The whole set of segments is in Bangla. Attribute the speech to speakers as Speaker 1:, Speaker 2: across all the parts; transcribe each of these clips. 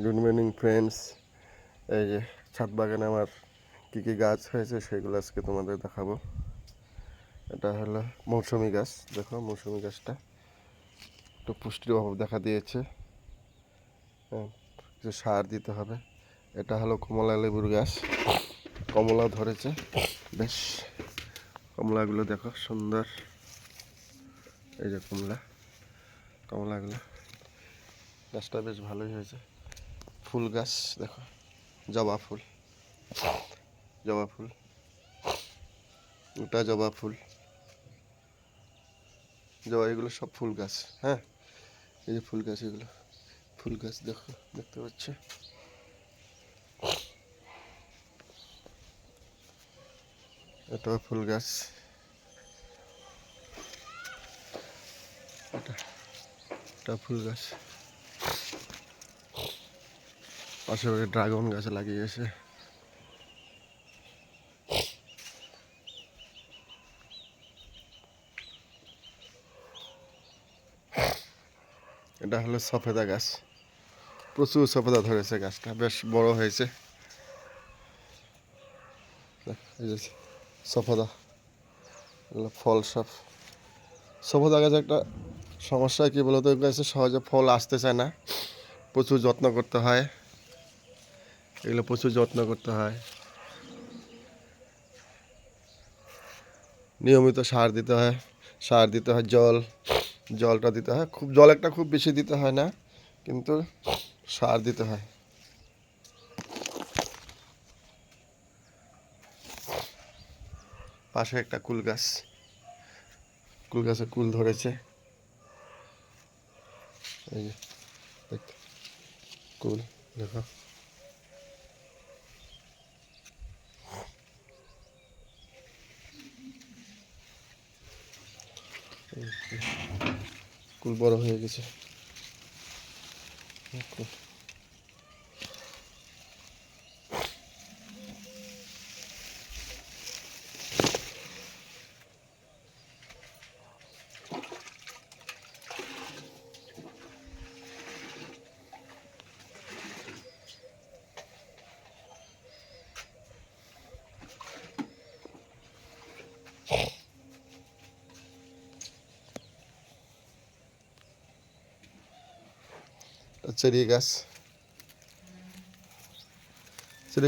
Speaker 1: Good morning friends. এই যে ছাদ বাগানে আমার কী কী গাছ হয়েছে সেগুলো আজকে তোমাদের দেখাবো। এটা হলো মৌসুমি গাছ। দেখো মৌসুমি গাছটা একটু পুষ্টির অভাব দেখা দিয়েছে, হ্যাঁ, কিছু সার দিতে হবে। এটা হলো কমলা লেবুর গাছ, কমলা ধরেছে বেশ। কমলাগুলো দেখো সুন্দর, এই যে কমলাগুলো, গাছটা বেশ ভালোই হয়েছে। ফুল গাছ দেখো, জবা ফুল, ওটা জবা ফুল, এগুলো সব ফুল গাছ। হ্যাঁ, এই যে ফুল গাছ, এগুলো ফুল গাছ দেখো, দেখতে পাচ্ছ। এটাও ফুল গাছ, এটা ফুল গাছ। পাশে ড্রাগন গাছ লাগিয়েছে। এটা হলো সফেদা গাছ, প্রচুর সফেদা ধরেছে, গাছটা বেশ বড় হয়েছে। এই যে সফেদা, এগুলো ফল সব। সফেদা গাছ একটা সমস্যা কি বলতো, গাছে সহজে ফল আসতে চায় না, প্রচুর যত্ন করতে হয়। এগুলো প্রচুর যত্ন করতে হয়, নিয়মিত সার দিতে হয়, জলটা দিতে হয়। জল একটা খুব বেশি দিতে হয় না, কিন্তু সার দিতে হয়। পাশে একটা কুল গাছে কুল ধরেছে, এই যে দেখতে, কুল দেখো। কুল বড় হয়ে গেছে। চেরি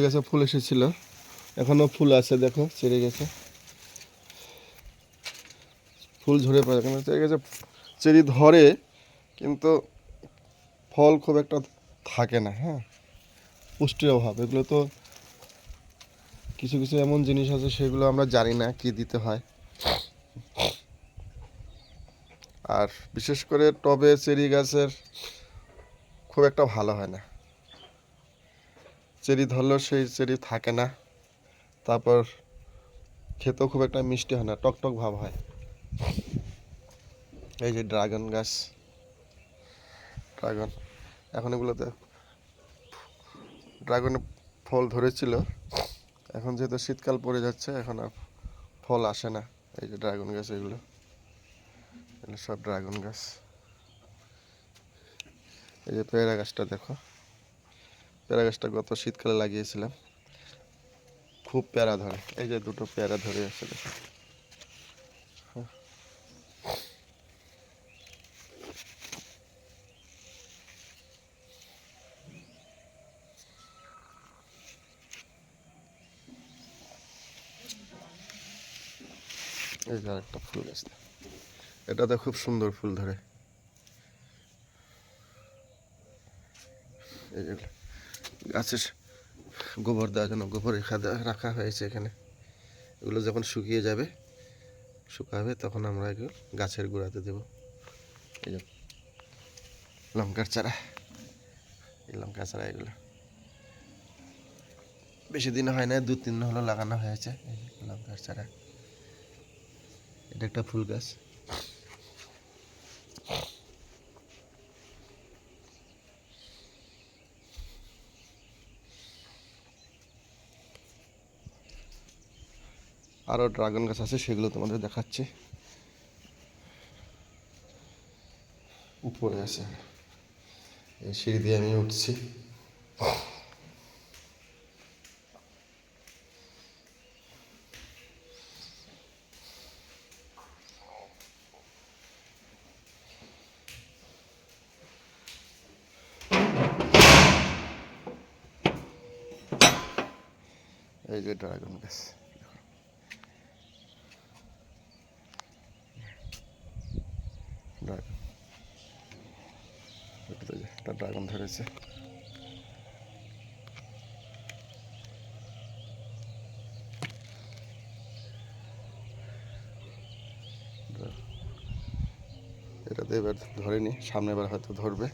Speaker 1: গাছে ফুল এসেছিল, এখনো ফুল আছে দেখো। চেরি গাছে ফুল ঝরে পড়ে, কেন চেরি গাছে চেরি ধরে, কিন্তু ফল খুব একটা থাকে না। হ্যাঁ, পুষ্টির অভাব। এগুলো তো কিছু কিছু এমন জিনিস আছে সেগুলো আমরা জানি না কি দিতে হয়। আর বিশেষ করে টবে চেরি গাছের খুব একটা ভালো হয় না, চেরি ধরলেও সেই চেরি থাকে না, তারপর খেতেও খুব একটা মিষ্টি হয় না, টক ভাব হয়। এই যে ড্রাগন এখন এগুলোতে ড্রাগনে ফল ধরেছিল, এখন যেহেতু শীতকাল পড়ে যাচ্ছে, এখন আর ফল আসে না। এই যে ড্রাগন গাছ, এগুলো সব ড্রাগন গাছ। এই যে পেয়ারা গাছটা দেখো, পেয়ারা গাছটা গত শীতকালে লাগিয়েছিলাম, খুব পেয়ারা ধরে। এই যে দুটো পেয়ারা ধরে আছে দেখো। এই যে আরেকটা ফুল গাছ, এটাতে খুব সুন্দর ফুল ধরে। এই যে গাছের গোবর দেওয়ার জন্য গোবর রাখা হয়েছে এখানে। এগুলো যখন শুকাবে তখন আমরা এগুলো গাছের গোড়াতে দেবো। এই যে লঙ্কার চারা, এগুলো বেশি দিন হয় না, 2-3 দিন হলো লাগানো হয়েছে। এই লঙ্কার চারা, এটা একটা ফুল গাছ। আরও ড্রাগন গাছ আছে, সেগুলো তোমাদের দেখাচ্ছি। উপরে আছে, এই সিঁড়ি দিয়ে আমি উঠছি। এই যে ড্রাগন গাছ, ড্রাগন, একটা ড্রাগন ধরেছে। এটাতে এবার ধরেনি, সামনে এবার হয়তো ধরবে।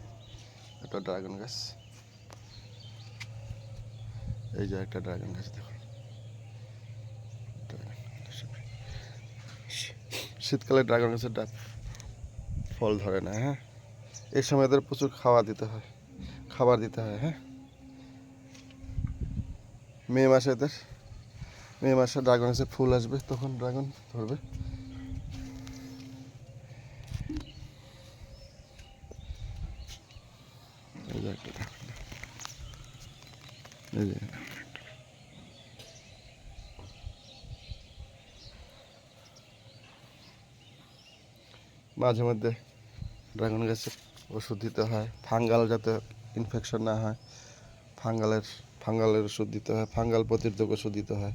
Speaker 1: একটা ড্রাগন গাছ, এই যে একটা ড্রাগন গাছ দেখো। শীতকালে ড্রাগন গাছের ফল ধরে না। হ্যাঁ, এই সময় এদের প্রচুর খাবার দিতে হয়। হ্যাঁ, মে মাসে ড্রাগন গাছে ফুল আসবে, তখন ড্রাগন ধরবে। এই যে একটা, এই যে মাঝে মধ্যে ড্রাগন গাছে ওষুধ দিতে হয়, ফাঙ্গাল যাতে ইনফেকশন না হয়। ফাঙ্গালের ওষুধ দিতে হয়, ফাঙ্গাল প্রতিরোধক ওষুধ দিতে হয়।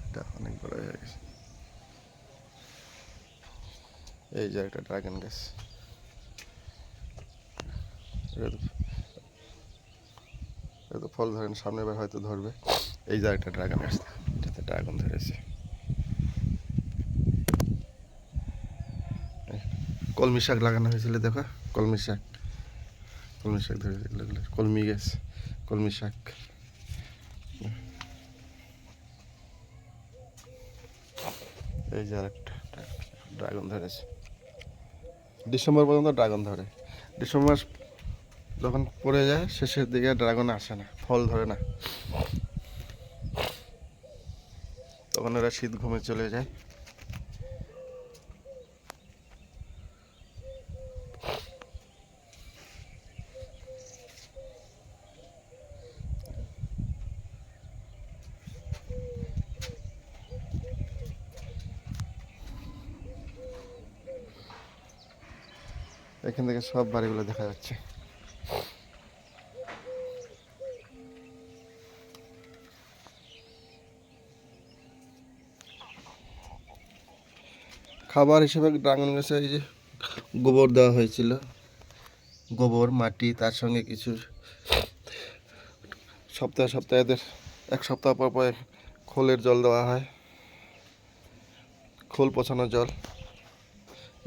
Speaker 1: এটা অনেক বড় হয়ে গেছে। এই যে একটা ড্রাগন গাছ, এটা তো ফল ধরেন, সামনে এবার হয়তো ধরবে। এই যে একটা ড্রাগন গাছ, এটাতে ড্রাগন ধরেছে। কলমি শাক লাগানো হয়েছিল, দেখো কলমি শাক ধরেছে, কলমি গাছ, কলমি শাক। এই যে আরেকটা ড্রাগন ধরেছে। ডিসেম্বর পর্যন্ত ড্রাগন ধরে। ডিসেম্বর মাস যখন পড়ে যায় শেষের দিকে ড্রাগন আসে না, ফল ধরে না, তখন এরা শীত ঘুমে চলে যায়। এখান থেকে সব বাড়িগুলো দেখা যাচ্ছে। খাবার হিসেবে ড্রাগন গাছে এই যে গোবর দেওয়া হয়েছিল, গোবর মাটি, তার সঙ্গে কিছু সপ্তাহে এদের 1 সপ্তাহ পর পর খোলের জল দেওয়া হয়, খোল পচানো জল।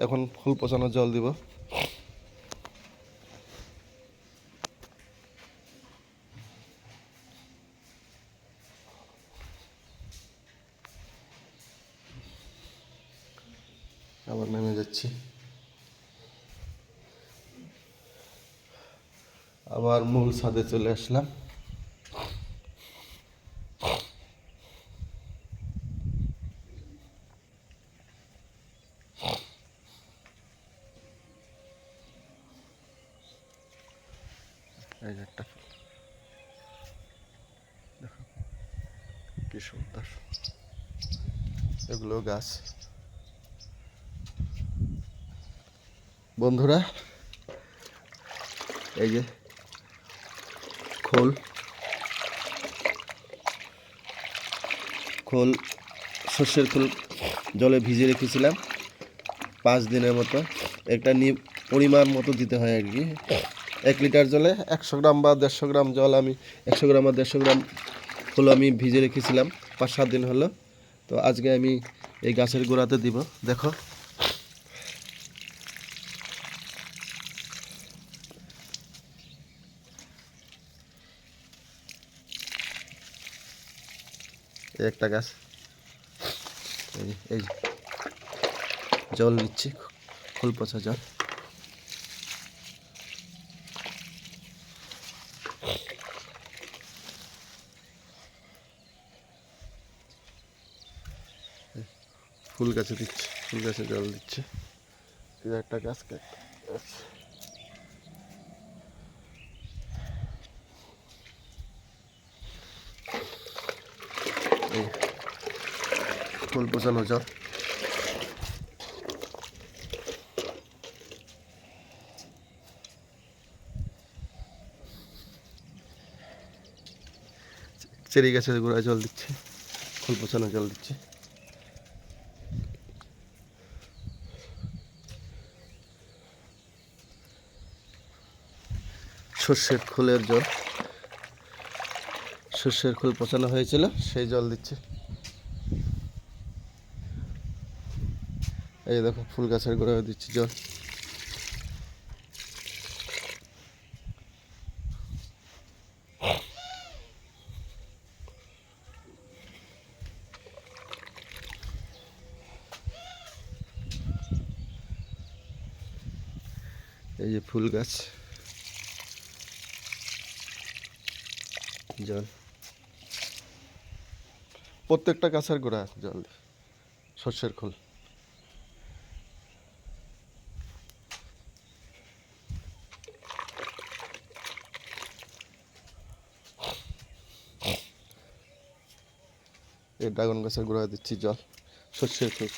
Speaker 1: এখন খোল পচানো জল দিব। আবার নেমে যাচ্ছি, আবার মূল ছাদে চলে আসলাম। এই যে একটা ফুল, দেখো কি সুন্দর। এগুলো গাছ। বন্ধুরা, এই যে খোল সর্ষের খোল জলে ভিজিয়ে রেখেছিলাম 5 দিনের মতো। একটা পরিমাণ মতো দিতে হয় আর কি। 1 লিটার জলে 100 গ্রাম বা 150 গ্রাম জল, আমি 100 গ্রাম বা 150 গ্রাম খোল আমি ভিজে রেখেছিলাম 5-7 দিন হলো। তো আজকে আমি এই গাছের গোড়াতে দিব। দেখো একটা গাছ, এই জল নিচ্ছি, খোল পচা জল। ফুল গাছে দিচ্ছি, ফুল গাছে জল দিচ্ছি। একটা গাছ ফুল পচানো জল। চেরি গাছের গোড়ায় জল দিচ্ছি, ফুল পচানো জল দিচ্ছি। সর্ষের খোলের জল, সর্ষের খোল পচানো হয়েছিল সেই জল দিচ্ছি। এই দেখো ফুল গাছের গোড়ায় দিচ্ছি জল। এই যে ফুল গাছ, জল প্রত্যেকটা গাছের গোড়া জল দিই, সর্ষের খোল। এই ড্রাগন গাছের গোড়ায় দিচ্ছি জল, সর্ষের খোল।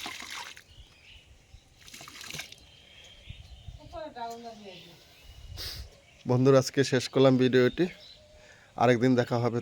Speaker 1: বন্ধুরা আজকে শেষ করলাম ভিডিওটি, আরেকদিন দেখা হবে।